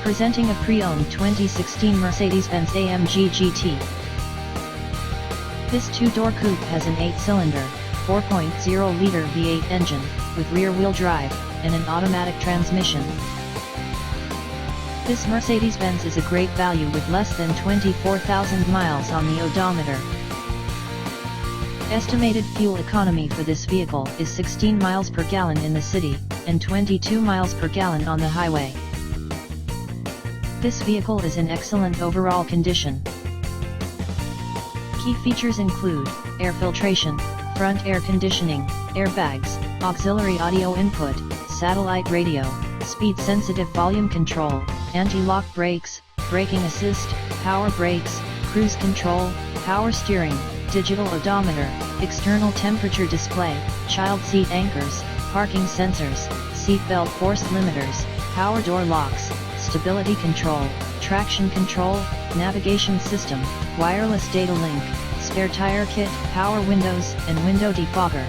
Presenting a pre-owned 2016 Mercedes-Benz AMG GT. This two-door coupe has an 8-cylinder, 4.0-liter V8 engine, with rear-wheel drive, and an automatic transmission. This Mercedes-Benz is a great value with less than 24,000 miles on the odometer. Estimated fuel economy for this vehicle is 16 miles per gallon in the city, and 22 miles per gallon on the highway. This vehicle is in excellent overall condition. Key features include air filtration, front air conditioning, airbags, auxiliary audio input, satellite radio, speed-sensitive volume control, anti-lock brakes, braking assist, power brakes, cruise control, power steering, digital odometer, external temperature display, child seat anchors, parking sensors, seat belt force limiters, power door locks, stability control, traction control, navigation system, wireless data link, spare tire kit, power windows and window defogger.